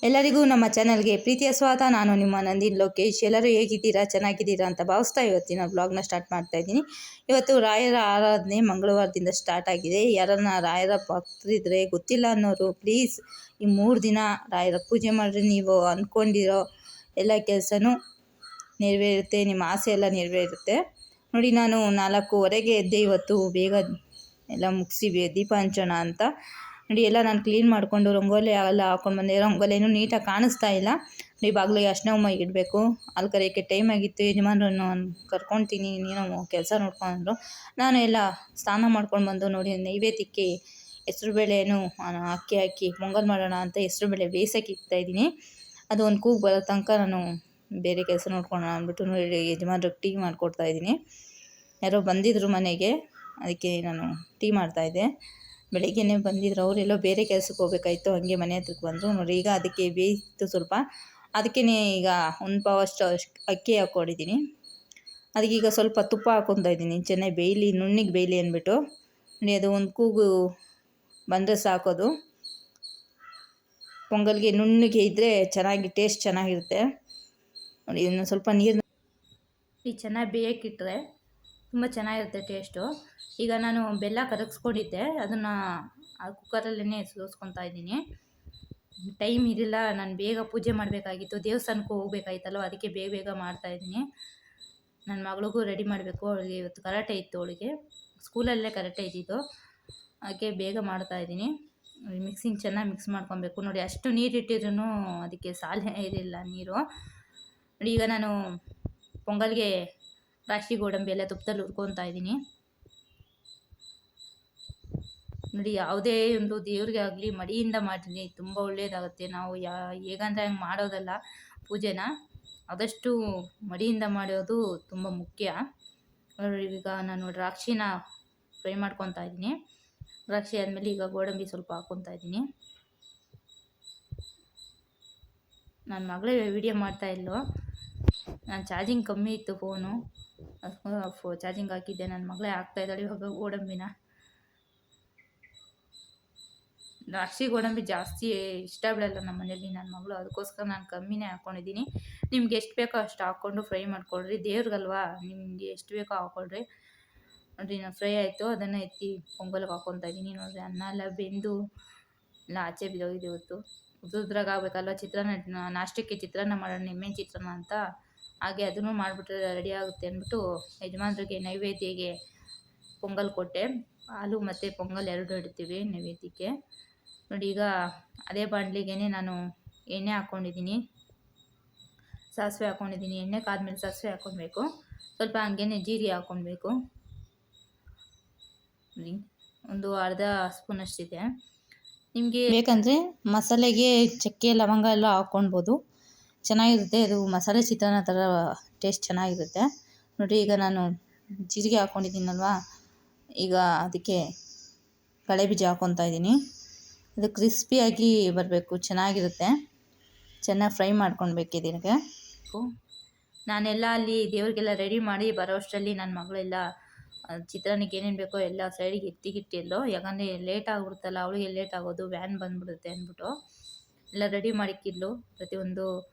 ಎಲ್ಲರಿಗೂ ನಮ್ಮ ಚಾನಲ್ಗೆ ಪ್ರೀತಿಯ ಸ್ವಾಗತ. ನಾನು ನಿಮ್ಮ ನಂದಿನಿ ಲೋಕೇಶ್. ಎಲ್ಲರೂ ಹೇಗಿದ್ದೀರಾ, ಚೆನ್ನಾಗಿದ್ದೀರಾ ಅಂತ ಭಾವಿಸ್ತಾ ಇವತ್ತಿನ ಬ್ಲಾಗ್ನ ಸ್ಟಾರ್ಟ್ ಮಾಡ್ತಾ ಇದ್ದೀನಿ. ಇವತ್ತು ರಾಯರ ಆರಾಧನೆ ಮಂಗಳವಾರದಿಂದ ಸ್ಟಾರ್ಟ್ ಆಗಿದೆ. ಯಾರನ್ನ ರಾಯರ ಭಕ್ತರಿದ್ರೆ ಗೊತ್ತಿಲ್ಲ ಅನ್ನೋರು ಪ್ಲೀಸ್ ಈ 3 ದಿನ ರಾಯರ ಪೂಜೆ ಮಾಡಿರಿ. ನೀವು ಅಂದ್ಕೊಂಡಿರೋ ಎಲ್ಲ ಕೆಲಸನೂ ನೆರವೇರುತ್ತೆ, ನಿಮ್ಮ ಆಸೆ ಎಲ್ಲ ನೆರವೇರುತ್ತೆ. ನೋಡಿ, ನಾನು 4:15ಗೆ ಎದ್ದೆ. ಇವತ್ತು ಬೇಗ ಎಲ್ಲ ಮುಗಿಸಿ ದೀಪ ಹಂಚೋಣ ಅಂತ. ನೋಡಿ, ಎಲ್ಲ ನಾನು ಕ್ಲೀನ್ ಮಾಡಿಕೊಂಡು ರಂಗೋಲಿ ಎಲ್ಲ ಹಾಕೊಂಡು ಬಂದೆ. ರಂಗೋಲಿನೂ ನೀಟಾಗಿ ಕಾಣಿಸ್ತಾ ಇಲ್ಲ. ನೋಡಿ, ಬಾಗಿಲಿಗೆ ಅರ್ಶಿನ ಉಮ್ಮ ಇಡಬೇಕು. ಅಲ್ಲಿ ಕರೆಯೋಕ್ಕೆ ಟೈಮ್ ಆಗಿತ್ತು. ಯಜಮಾನ್ರನ್ನು ಕರ್ಕೊತೀನಿ, ನೀನು ಕೆಲಸ ನೋಡ್ಕೊಂಡ್ರು. ನಾನು ಎಲ್ಲ ಸ್ನಾನ ಮಾಡ್ಕೊಂಡು ಬಂದು ನೋಡಿ ನೈವೇದ್ಯಕ್ಕೆ ಹೆಸರುಬೇಳೆನೂ ಅಕ್ಕಿ ಹಾಕಿ ಪೊಂಗಲ್ ಮಾಡೋಣ ಅಂತ ಹೆಸರುಬೇಳೆ ಬೇಯಿಸೋಕೆ ಇಡ್ತಾಯಿದ್ದೀನಿ. ಅದು ಒಂದು ಕೂಗು ಬರೋ ತನಕ ನಾನು ಬೇರೆ ಕೆಲಸ ನೋಡ್ಕೊಳ್ಳೋಣ ಅಂದ್ಬಿಟ್ಟು ನೋಡಿ ಯಜಮಾನ್ರಿಗೆ ಟೀ ಮಾಡಿಕೊಡ್ತಾಯಿದ್ದೀನಿ. ಯಾರೋ ಬಂದಿದ್ದರು ಮನೆಗೆ, ಅದಕ್ಕೆ ನಾನು ಟೀ ಮಾಡ್ತಾಯಿದ್ದೆ. ಬೆಳಗ್ಗೆನೇ ಬಂದಿದ್ರು, ಅವರೆಲ್ಲೋ ಬೇರೆ ಕೆಲಸಕ್ಕೆ ಹೋಗ್ಬೇಕಾಯ್ತು, ಹಾಗೆ ಮನೆ ಹತ್ರಕ್ಕೆ ಬಂದರು. ನೋಡಿ, ಈಗ ಅದಕ್ಕೆ ಬೇಯಿತ್ತು ಸ್ವಲ್ಪ. ಅದಕ್ಕೇ ಈಗ 1 ಪಾವಷ್ಟು ಅಕ್ಕಿ ಹಾಕ್ಕೊಂಡಿದ್ದೀನಿ. ಅದಕ್ಕೀಗ ಸ್ವಲ್ಪ ತುಪ್ಪ ಹಾಕ್ಕೊತಾ ಇದ್ದೀನಿ, ಚೆನ್ನಾಗಿ ಬೇಯಲಿ, ನುಣ್ಣಿಗೆ ಬೇಯಲಿ ಅಂದ್ಬಿಟ್ಟು. ನೋಡಿ, ಅದು ಒಂದು ಕೂಗು ಬಂದರೆ ಸಾಕೋದು. ಪೊಂಗಲ್ಗೆ ನುಣ್ಣಗೆ ಇದ್ದರೆ ಚೆನ್ನಾಗಿ ಟೇಸ್ಟ್ ಚೆನ್ನಾಗಿರುತ್ತೆ. ನೋಡಿ, ಇದನ್ನು ಸ್ವಲ್ಪ ನೀರು ಚೆನ್ನಾಗಿ ಬೇಯಕ್ಕಿಟ್ರೆ ತುಂಬ ಚೆನ್ನಾಗಿರುತ್ತೆ ಟೇಸ್ಟು. ಈಗ ನಾನು ಬೆಲ್ಲ ಕರಗಿಸ್ಕೊಂಡಿದ್ದೆ, ಅದನ್ನು ಕುಕ್ಕರಲ್ಲೇ ಸೋಸ್ಕೊತಾ ಇದ್ದೀನಿ. ಟೈಮ್ ಇರಲಿಲ್ಲ, ನಾನು ಬೇಗ ಪೂಜೆ ಮಾಡಬೇಕಾಗಿತ್ತು, ದೇವಸ್ಥಾನಕ್ಕೂ ಹೋಗ್ಬೇಕಾಯ್ತಲ್ವ, ಅದಕ್ಕೆ ಬೇಗ ಬೇಗ ಮಾಡ್ತಾಯಿದ್ದೀನಿ. ನನ್ನ ಮಗಳಿಗೂ ರೆಡಿ ಮಾಡಬೇಕು. ಅವಳಿಗೆ ಇವತ್ತು ಕರಾಟೆ ಇತ್ತು, ಅವಳಿಗೆ ಸ್ಕೂಲಲ್ಲೇ ಕರಾಟೆ ಇದ್ದಿದ್ದು, ಅದಕ್ಕೆ ಬೇಗ ಮಾಡ್ತಾಯಿದ್ದೀನಿ. ಮಿಕ್ಸಿಂಗ್ ಚೆನ್ನಾಗಿ ಮಿಕ್ಸ್ ಮಾಡ್ಕೊಬೇಕು. ನೋಡಿ, ಅಷ್ಟು ನೀರಿಟ್ಟಿದ್ರೂ ಅದಕ್ಕೆ ಸಾಲೇ ಇರಲಿಲ್ಲ ನೀರು. ನೋಡಿ, ಈಗ ನಾನು ಪೊಂಗಲ್ಗೆ ದ್ರಾಕ್ಷಿ ಗೋಡಂಬಿ ಎಲ್ಲ ತುಪ್ಪದಲ್ಲಿ ಹುರ್ಕೊತಾ ಇದ್ದೀನಿ. ನೋಡಿ, ಯಾವುದೇ ಒಂದು ದೇವ್ರಿಗೆ ಆಗಲಿ ಮಡಿಯಿಂದ ಮಾಡಿರಿ, ತುಂಬ ಒಳ್ಳೆಯದಾಗುತ್ತೆ. ನಾವು ಹೇಗಂದ್ರೆ ಹಂಗೆ ಮಾಡೋದಲ್ಲ ಪೂಜೆನ, ಆದಷ್ಟು ಮಡಿಯಿಂದ ಮಾಡೋದು ತುಂಬ ಮುಖ್ಯ. ಈಗ ನಾನು ದ್ರಾಕ್ಷಿನ ಫ್ರೈ ಮಾಡ್ಕೊತಾ ಇದ್ದೀನಿ. ದ್ರಾಕ್ಷಿ ಆದಮೇಲೆ ಈಗ ಗೋಡಂಬಿ ಸ್ವಲ್ಪ ಹಾಕ್ಕೊತಾ ಇದ್ದೀನಿ. ನನ್ನ ಮಗಳೇ ವಿಡಿಯೋ ಮಾಡ್ತಾಯಿದ್ಲು, ನಾನು ಚಾರ್ಜಿಂಗ್ ಕಮ್ಮಿ ಇತ್ತು ಫೋನು, ಚಾರ್ಜಿಂಗ್ ಹಾಕಿದ್ದೆ. ನನ್ನ ಮಗಳೇ ಹಾಕ್ತಾಯಿದ್ದಾಳೆ ಇವಾಗ ಗೋಡಂಬಿನ. ದ್ರಾಕ್ಷಿ ಗೋಡಂಬಿ ಜಾಸ್ತಿ ಇಷ್ಟ ಬಿಡಲ್ಲ ನಮ್ಮ ಮನೇಲಿ ನನ್ನ ಮಗಳು, ಅದಕ್ಕೋಸ್ಕರ ನಾನು ಕಮ್ಮಿನೇ ಹಾಕ್ಕೊಂಡಿದ್ದೀನಿ. ನಿಮ್ಗೆ ಎಷ್ಟು ಬೇಕೋ ಅಷ್ಟು ಹಾಕ್ಕೊಂಡು ಫ್ರೈ ಮಾಡ್ಕೊಳ್ರಿ, ದೇವ್ರಿಗಲ್ವಾ, ನಿಮಗೆ ಎಷ್ಟು ಬೇಕೋ ಹಾಕ್ಕೊಳ್ರಿ. ನೋಡಿರಿ, ನಾನು ಫ್ರೈ ಆಯಿತು, ಅದನ್ನು ಎತ್ತಿ ಪೊಂಗಲ್ಗೆ ಹಾಕ್ಕೊತಾ ಇದ್ದೀನಿ. ನೋಡಿರಿ, ಅನ್ನ ಎಲ್ಲ ಬೆಂದು ಎಲ್ಲ ಆಚೆ ಬಿದ್ದೋಗಿದೆ. ಇವತ್ತು ಉದ್ರಾಗ ಆಗಬೇಕಲ್ವ, ಚಿತ್ರಾನ್ನ ನಾಷ್ಟಕ್ಕೆ ಚಿತ್ರಾನ್ನ ಮಾಡೋಣ, ನಿಮ್ಮೇನು ಚಿತ್ರಾನ್ನ ಅಂತ, ಹಾಗೆ ಅದನ್ನು ಮಾಡಿಬಿಟ್ರೆ ರೆಡಿ ಆಗುತ್ತೆ ಅಂದ್ಬಿಟ್ಟು ಯಜಮಾನ್ರಿಗೆ ನೈವೇದ್ಯಗೆ ಪೊಂಗಲ್ ಕೊಟ್ಟೆ. ಹಾಲು ಮತ್ತು ಪೊಂಗಲ್ 2 ಇಡ್ತೀವಿ ನೈವೇದ್ಯಕ್ಕೆ. ನೋಡಿ, ಈಗ ಅದೇ ಬಾಣಲಿಗೆ ನಾನು ಎಣ್ಣೆ ಹಾಕ್ಕೊಂಡಿದ್ದೀನಿ, ಸಾಸಿವೆ ಹಾಕ್ಕೊಂಡಿದ್ದೀನಿ. ಎಣ್ಣೆ ಕಾದ್ಮೇಲೆ ಸಾಸಿವೆ ಹಾಕ್ಕೊಳ್ಬೇಕು, ಸ್ವಲ್ಪ ಹಂಗೇನೆ ಜೀರಿಗೆ ಹಾಕ್ಕೊಳ್ಬೇಕು. ಒಂದು ಅರ್ಧ ಸ್ಪೂನ್ ಅಷ್ಟಿದೆ. ನಿಮಗೆ ಬೇಕಂದರೆ ಮಸಾಲೆಗೆ ಚಕ್ಕೆ ಲವಂಗ ಎಲ್ಲ ಹಾಕ್ಕೊಳ್ಬೋದು, ಚೆನ್ನಾಗಿರುತ್ತೆ. ಅದು ಮಸಾಲೆ ಚಿತ್ರಾನ್ನ ಥರ ಟೇಸ್ಟ್ ಚೆನ್ನಾಗಿರುತ್ತೆ. ನೋಡಿ, ಈಗ ನಾನು ಜೀರಿಗೆ ಹಾಕ್ಕೊಂಡಿದ್ದೀನಲ್ವ, ಈಗ ಅದಕ್ಕೆ ಕಡಲೆ ಬೀಜ ಹಾಕ್ಕೊತಾ ಇದ್ದೀನಿ. ಅದು ಕ್ರಿಸ್ಪಿಯಾಗಿ ಬರಬೇಕು, ಚೆನ್ನಾಗಿರುತ್ತೆ. ಚೆನ್ನಾಗಿ ಫ್ರೈ ಮಾಡ್ಕೊಳ್ಬೇಕು ಇದಕ್ಕೆ. ನಾನೆಲ್ಲ ಅಲ್ಲಿ ದೇವ್ರಿಗೆಲ್ಲ ರೆಡಿ ಮಾಡಿ ಬರೋ ಅಷ್ಟರಲ್ಲಿ ನನ್ನ ಮಗಳೆಲ್ಲ ಚಿತ್ರಾನ್ನಕ್ಕೆ ಏನೇನು ಬೇಕೋ ಎಲ್ಲ ಸೈಡಿಗೆ ಎತ್ತಿಗಿಟ್ಟಿಲ್ಲೋ, ಯಾಕಂದರೆ ಲೇಟ್ ಆಗಿಬಿಡುತ್ತಲ್ಲ, ಅವಳಿಗೆ ಲೇಟ್ ಆಗೋದು, ವ್ಯಾನ್ ಬಂದುಬಿಡುತ್ತೆ ಅಂದ್ಬಿಟ್ಟು ಎಲ್ಲ ರೆಡಿ ಮಾಡಿಕ್ಕಿದ್ಲು. ಪ್ರತಿಯೊಂದು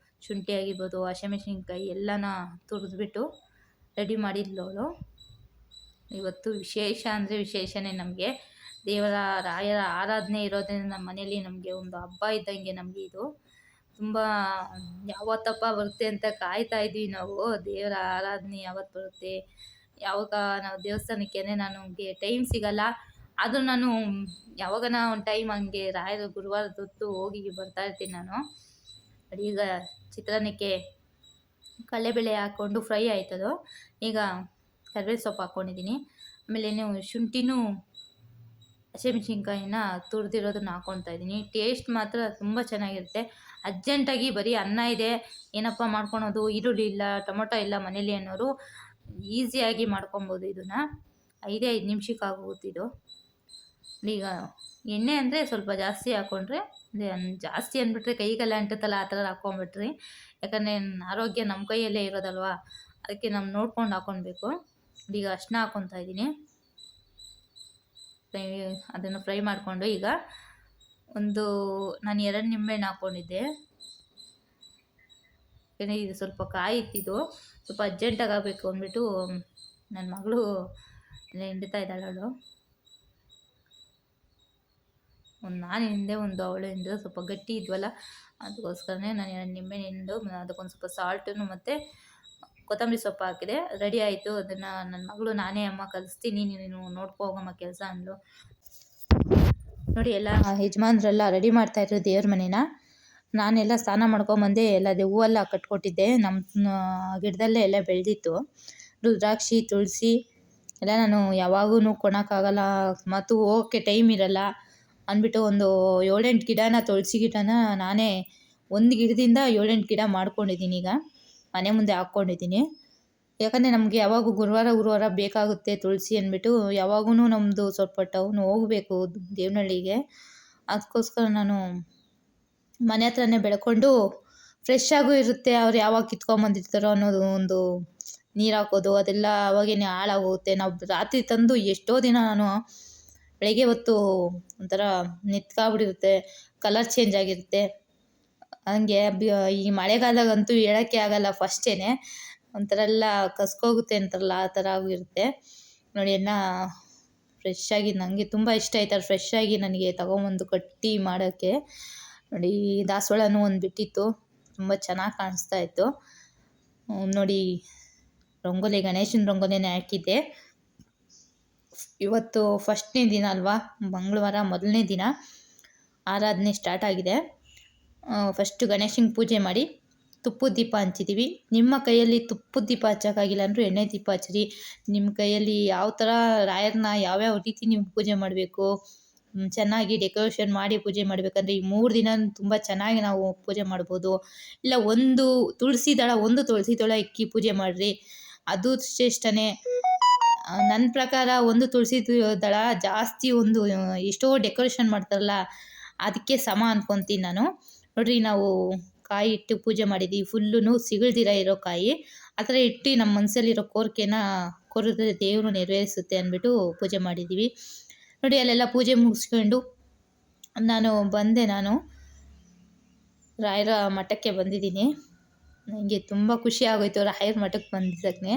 ಶುಂಠಿ ಆಗಿರ್ಬೋದು, ಹಸಿಮೆಣಸಿನ್ಕಾಯಿ ಎಲ್ಲನ ತುರಿದ್ಬಿಟ್ಟು ರೆಡಿ ಮಾಡಿದ್ಲು ಅವಳು. ಇವತ್ತು ವಿಶೇಷ ಅಂದರೆ ವಿಶೇಷನೇ ನಮಗೆ. ರಾಯರ ಆರಾಧನೆ ಇರೋದ್ರಿಂದ ನಮ್ಮ ಮನೇಲಿ ನಮಗೆ ಒಂದು ಹಬ್ಬ ಇದ್ದಂಗೆ. ನಮಗೆ ಇದು ತುಂಬ ಯಾವತ್ತಪ್ಪ ಬರುತ್ತೆ ಅಂತ ಕಾಯ್ತಾ ಇದ್ವಿ ನಾವು. ದೇವರ ಆರಾಧನೆ ಯಾವತ್ತು ಬರುತ್ತೆ, ಯಾವಾಗ ನಾವು ದೇವಸ್ಥಾನಕ್ಕೆ ನನಗೆ ಟೈಮ್ ಸಿಗಲ್ಲ, ಆದರೂ ನಾನು ಯಾವಾಗನ ಒಂದು ಟೈಮ್ ಹಂಗೆ ರಾಯರ ಗುರುವಾರದೊತ್ತು ಹೋಗಿ ಬರ್ತಾಯಿರ್ತೀನಿ ನಾನು. ಈಗ ಚಿತ್ರಾನ್ನಕ್ಕೆ ಕಡಲೆಬೇಳೆ ಹಾಕ್ಕೊಂಡು ಫ್ರೈ ಆಯ್ತದು. ಈಗ ಕರಿಬೇವು ಸೊಪ್ಪು ಹಾಕ್ಕೊಂಡಿದ್ದೀನಿ. ಆಮೇಲೆ ಶುಂಠಿನೂ ಹಸಿಮೆಣಸಿನ್ಕಾಯಿನ ತುರಿದಿರೋದನ್ನ ಹಾಕ್ಕೊತಾ ಇದ್ದೀನಿ. ಟೇಸ್ಟ್ ಮಾತ್ರ ತುಂಬ ಚೆನ್ನಾಗಿರುತ್ತೆ. ಅರ್ಜೆಂಟಾಗಿ ಬರೀ ಅನ್ನ ಇದೆ, ಏನಪ್ಪ ಮಾಡ್ಕೊಳೋದು, ಈರುಳ್ಳಿ ಇಲ್ಲ, ಟೊಮೊಟೊ ಇಲ್ಲ ಮನೇಲಿ ಅನ್ನೋರು ಈಸಿಯಾಗಿ ಮಾಡ್ಕೊಬೋದು. ಇದನ್ನು 5 ನಿಮಿಷಕ್ಕೆ ಆಗೋಗುತ್ತಿದ್ದು. ಈಗ ಎಣ್ಣೆ ಅಂದರೆ ಸ್ವಲ್ಪ ಜಾಸ್ತಿ ಹಾಕ್ಕೊಂಡ್ರೆ, ಜಾಸ್ತಿ ಅಂದ್ಬಿಟ್ರೆ ಕೈಗೆಲ್ಲ ಅಂಟುತ್ತಲ್ಲ, ಆ ಥರ ಹಾಕ್ಕೊಂಬಿಟ್ರಿ. ಯಾಕಂದರೆ ಆರೋಗ್ಯ ನಮ್ಮ ಕೈಯಲ್ಲೇ ಇರೋದಲ್ವ, ಅದಕ್ಕೆ ನಾವು ನೋಡ್ಕೊಂಡು ಹಾಕ್ಕೊಳ್ಬೇಕು. ಈಗ ಅರ್ಶಿನ ಹಾಕ್ಕೊತಾ ಇದ್ದೀನಿ. ಫ್ರೈ ಅದನ್ನು ಫ್ರೈ ಮಾಡಿಕೊಂಡು ಈಗ ನಾನು 2 ನಿಂಬೆಹಣ್ಣು ಹಾಕ್ಕೊಂಡಿದ್ದೆ. ಇದು ಸ್ವಲ್ಪ ಕಾಯಿ ಇತ್ತಿದ್ದು, ಸ್ವಲ್ಪ ಅರ್ಜೆಂಟಾಗಿ ಆಗಬೇಕು ಅಂದ್ಬಿಟ್ಟು ನನ್ನ ಮಗಳು ಹಿಂಡ್ತಾ ಇದ್ದಾಳೆ ಅವಳು. ನಾನು ಹಿಂದೆ ಅವಳು ಹಿಂದೆ ಸ್ವಲ್ಪ ಗಟ್ಟಿ ಇದ್ವಲ್ಲ, ಅದಕ್ಕೋಸ್ಕರನೇ ನಾನು 2 ನಿಂಬೆಹಣ್ಣು ಹಿಂಡು ಅದಕ್ಕೊಂದು ಸ್ವಲ್ಪ ಸಾಲ್ಟನ್ನು ಮತ್ತು ಕೊತ್ತಂಬರಿ ಸೊಪ್ಪು ಹಾಕಿದೆ. ರೆಡಿ ಆಯಿತು. ಅದನ್ನು ನನ್ನ ಮಗಳು ನಾನೇ ಅಮ್ಮ ಕಲಿಸ್ತೀನಿ, ನೀನು ನೋಡ್ಕೊ ಹೋಗಮ್ಮ ಕೆಲಸ ಅಂದ್ಲು. ನೋಡಿ ಎಲ್ಲ ಯಜಮಾನ್ರೆಲ್ಲ ರೆಡಿ ಮಾಡ್ತಾಯಿದ್ರು ದೇವ್ರ ಮನೇನ. ನಾನೆಲ್ಲ ಸ್ನಾನ ಮಾಡ್ಕೊಂಬಂದೆ. ಎಲ್ಲ ಹೂವೆಲ್ಲ ಕಟ್ಕೊಟ್ಟಿದ್ದೆ. ನಮ್ಮ ಗಿಡದಲ್ಲೇ ಎಲ್ಲ ಬೆಳೆದಿತ್ತು. ರುದ್ರಾಕ್ಷಿ, ತುಳಸಿ ಎಲ್ಲ ನಾನು ಯಾವಾಗೂ ಕೊಣಕ್ಕಾಗಲ್ಲ ಮತ್ತು ಹೋಗೋಕ್ಕೆ ಟೈಮ್ ಇರಲ್ಲ ಅಂದ್ಬಿಟ್ಟು ಒಂದು 7-8 ಗಿಡನ, ತುಳಸಿ ಗಿಡನ ನಾನೇ ಒಂದು ಗಿಡದಿಂದ 7-8 ಗಿಡ ಮಾಡ್ಕೊಂಡಿದ್ದೀನಿ. ಈಗ ಮನೆ ಮುಂದೆ ಹಾಕ್ಕೊಂಡಿದ್ದೀನಿ. ಯಾಕಂದರೆ ನಮಗೆ ಯಾವಾಗೂ ಗುರುವಾರ ಬೇಕಾಗುತ್ತೆ ತುಳಸಿ ಅಂದ್ಬಿಟ್ಟು. ಯಾವಾಗೂ ನಮ್ಮದು ಸ್ವಲ್ಪ ಟೌನ್ ಹೋಗಬೇಕು ದೇವನಹಳ್ಳಿಗೆ. ಅದಕ್ಕೋಸ್ಕರ ನಾನು ಮನೆ ಹತ್ರನೇ ಬೆಳ್ಕೊಂಡು ಫ್ರೆಶ್ ಆಗೂ ಇರುತ್ತೆ. ಅವ್ರು ಯಾವಾಗ ಕಿತ್ಕೊಂಬಂದಿರ್ತಾರೋ ಅನ್ನೋದು ಒಂದು ನೀರು ಹಾಕೋದು ಅದೆಲ್ಲ ಅವಾಗೇನೆ ಹಾಳಾಗೋಗುತ್ತೆ. ನಾವು ರಾತ್ರಿ ತಂದು ಎಷ್ಟೋ ದಿನ ನಾನು ಬೆಳಗ್ಗೆ ಹೊತ್ತು ಒಂಥರ ನಿತ್ಕಾಗ್ಬಿಟ್ಟಿರುತ್ತೆ, ಕಲರ್ ಚೇಂಜ್ ಆಗಿರುತ್ತೆ. ಹಂಗೆ ಈ ಮಳೆಗಾಲದಾಗಂತೂ ಹೇಳೋಕ್ಕೆ ಆಗಲ್ಲ. ಫಸ್ಟೇ ಒಂಥರ ಎಲ್ಲ ಕಸ್ಕೋಗುತ್ತೆ ಅಂತಾರಲ್ಲ, ಆ ಥರ ಆಗಿರುತ್ತೆ. ನೋಡಿ ಎಲ್ಲ ಫ್ರೆಶ್ ಆಗಿ ನನಗೆ ತುಂಬ ಇಷ್ಟ ಆಯ್ತಾರೆ ಫ್ರೆಶ್ ಆಗಿ ನನಗೆ ತಗೊಂಬಂದು ಕಟ್ಟಿ ಮಾಡೋಕ್ಕೆ. ನೋಡಿ ದಾಸವಾಳನೂ ಒಂದು ಬಿಟ್ಟಿತ್ತು, ತುಂಬ ಚೆನ್ನಾಗಿ ಕಾಣಿಸ್ತಾ ಇತ್ತು. ನೋಡಿ ರಂಗೋಲಿ, ಗಣೇಶನ ರಂಗೋಲಿನೇ ಹಾಕಿದ್ದೆ. ಇವತ್ತು ಫಸ್ಟ್ನೇ ದಿನ ಅಲ್ವಾ, ಮಂಗಳವಾರ ಮೊದಲನೇ ದಿನ ಆರಾಧನೆ ಸ್ಟಾರ್ಟ್ ಆಗಿದೆ. ಫಸ್ಟು ಗಣೇಶನಿಗೆ ಪೂಜೆ ಮಾಡಿ ತುಪ್ಪದ ದೀಪ ಹಂಚಿದ್ದೀವಿ. ನಿಮ್ಮ ಕೈಯಲ್ಲಿ ತುಪ್ಪದ ದೀಪ ಹಚ್ಚೋಕ್ಕಾಗಿಲ್ಲ ಅಂದರೂ ಎಣ್ಣೆ ದೀಪ ಹಚ್ಚಿರಿ. ನಿಮ್ಮ ಕೈಯಲ್ಲಿ ಯಾವ ಥರ ರಾಯರನ್ನ ಯಾವ್ಯಾವ ರೀತಿ ನೀವು ಪೂಜೆ ಮಾಡಬೇಕು, ಚೆನ್ನಾಗಿ ಡೆಕೋರೇಷನ್ ಮಾಡಿ ಪೂಜೆ ಮಾಡಬೇಕಂದ್ರೆ ಈ 3 ದಿನ ತುಂಬ ಚೆನ್ನಾಗಿ ನಾವು ಪೂಜೆ ಮಾಡ್ಬೋದು. ಇಲ್ಲ ಒಂದು ತುಳಸಿ ದಳ ಇಕ್ಕಿ ಪೂಜೆ ಮಾಡಿರಿ, ಅದು ಶ್ರೇಷ್ಠನೇ. ನನ್ನ ಪ್ರಕಾರ ಒಂದು ತುಳಸಿ ದಳ ಜಾಸ್ತಿ ಎಷ್ಟೋ ಡೆಕೋರೇಷನ್ ಮಾಡ್ತಾರಲ್ಲ ಅದಕ್ಕೆ ಸಮ ಅಂದ್ಕೊತೀನಿ ನಾನು. ನೋಡಿರಿ ನಾವು ಕಾಯಿ ಇಟ್ಟು ಪೂಜೆ ಮಾಡಿದ್ದೀವಿ. ಫುಲ್ಲು ಸಿಗಳ್ದಿರ ಇರೋ ಕಾಯಿ ಆ ಥರ ಇಟ್ಟು ನಮ್ಮ ಮನಸ್ಸಲ್ಲಿರೋ ಕೋರಿಕೆನ ಕೋರಿದ್ರೆ ದೇವರು ನೆರವೇರಿಸುತ್ತೆ ಅಂದ್ಬಿಟ್ಟು ಪೂಜೆ ಮಾಡಿದ್ದೀವಿ. ನೋಡಿ ಅಲ್ಲೆಲ್ಲ ಪೂಜೆ ಮುಗಿಸ್ಕೊಂಡು ನಾನು ರಾಯರ ಮಠಕ್ಕೆ ಬಂದಿದ್ದೀನಿ. ನನಗೆ ತುಂಬ ಖುಷಿ ಆಗೋಯ್ತು ರಾಯರ ಮಠಕ್ಕೆ ಬಂದಿದ್ದಕ್ಕೆ.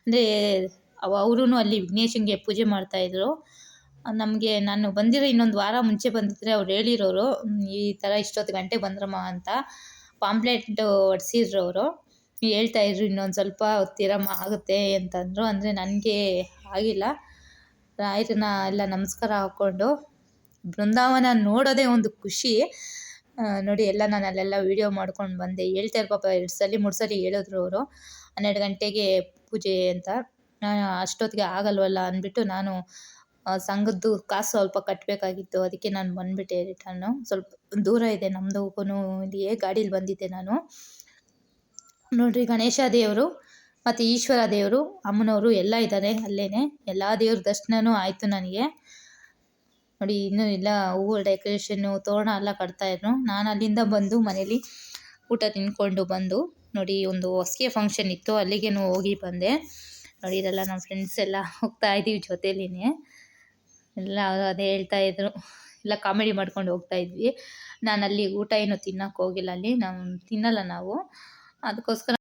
ಅಂದರೆ ಅವರೂ ಅಲ್ಲಿ ವಿಘ್ನೇಶನಿಗೆ ಪೂಜೆ ಮಾಡ್ತಾಯಿದ್ರು. ನಾನು ಬಂದಿರೋ ಇನ್ನೊಂದು ವಾರ ಮುಂಚೆ ಬಂದಿದ್ದರೆ ಅವ್ರು ಹೇಳಿರೋರು, ಈ ಥರ ಇಷ್ಟೊತ್ತು ಗಂಟೆಗೆ ಬಂದ್ರಮ್ಮ ಅಂತ ಪಾಂಪ್ಲೆಟ್ ಹೊಡ್ಸಿದ್ರು ಅವರು. ಹೇಳ್ತಾಯಿದ್ರು ಇನ್ನೊಂದು ಸ್ವಲ್ಪ ಹೊತ್ತಿರಮ್ಮ ಆಗುತ್ತೆ ಅಂತಂದರು. ಅಂದರೆ ನನಗೆ ಆಗಿಲ್ಲ. ರಾಯರನ್ನ ಎಲ್ಲ ನಮಸ್ಕಾರ ಹಾಕ್ಕೊಂಡು ಬೃಂದಾವನ ನೋಡೋದೇ ಒಂದು ಖುಷಿ. ನೋಡಿ ಎಲ್ಲ ನಾನು ಅಲ್ಲೆಲ್ಲ ವೀಡಿಯೋ ಮಾಡ್ಕೊಂಡು ಬಂದೆ. ಹೇಳ್ತಾರೆ ಪಾಪ 2 ಸಲ 3 ಸಲ ಹೇಳಿದ್ರು ಅವರು 12 ಗಂಟೆಗೆ ಪೂಜೆ ಅಂತ. ನಾನು ಅಷ್ಟೊತ್ತಿಗೆ ಆಗಲ್ವಲ್ಲ ಅಂದ್ಬಿಟ್ಟು ನಾನು ಸಂಘದ್ದು ಕಾಸು ಸ್ವಲ್ಪ ಕಟ್ಟಬೇಕಾಗಿತ್ತು, ಅದಕ್ಕೆ ನಾನು ಬಂದುಬಿಟ್ಟೆ ರಿಟರ್ನು. ಸ್ವಲ್ಪ ದೂರ ಇದೆ ನಮ್ಮದಕ್ಕೂ, ಇಲ್ಲಿಯೇ ಗಾಡೀಲಿ ಬಂದಿದ್ದೆ ನಾನು. ನೋಡಿರಿ ಗಣೇಶ ದೇವರು ಮತ್ತು ಈಶ್ವರ ದೇವರು, ಅಮ್ಮನವರು ಎಲ್ಲ ಇದ್ದಾರೆ ಅಲ್ಲೇ. ಎಲ್ಲ ದೇವ್ರ ದರ್ಶನವೂ ಆಯಿತು ನನಗೆ. ನೋಡಿ ಇನ್ನೂ ಎಲ್ಲ ಹೂವು ಡೆಕೋರೇಷನ್ನು ತೋರಣ ಎಲ್ಲ ಕಟ್ತಾಯಿದ್ರು. ನಾನು ಅಲ್ಲಿಂದ ಬಂದು ಮನೇಲಿ ಊಟ ತಿಂದ್ಕೊಂಡು ಬಂದು ನೋಡಿ ಒಂದು ಹೊಸ್ಗೆ ಫಂಕ್ಷನ್ ಇತ್ತು, ಅಲ್ಲಿಗೇನು ಹೋಗಿ ಬಂದೆ. ನೋಡಿ ಇದೆಲ್ಲ ನಮ್ಮ ಫ್ರೆಂಡ್ಸ್ ಎಲ್ಲ ಹೋಗ್ತಾ ಇದ್ದೀವಿ ಜೊತೇಲಿನೇ. ಎಲ್ಲ ಅದೇ ಹೇಳ್ತಾಯಿದ್ರು, ಎಲ್ಲ ಕಾಮಿಡಿ ಮಾಡ್ಕೊಂಡು ಹೋಗ್ತಾಯಿದ್ವಿ. ನಾನು ಅಲ್ಲಿ ಊಟ ಏನು ತಿನ್ನೋಕ್ಕೆ ಹೋಗಿಲ್ಲ. ಅಲ್ಲಿ ನಾವು ತಿನ್ನಲ್ಲ ನಾವು, ಅದಕ್ಕೋಸ್ಕರ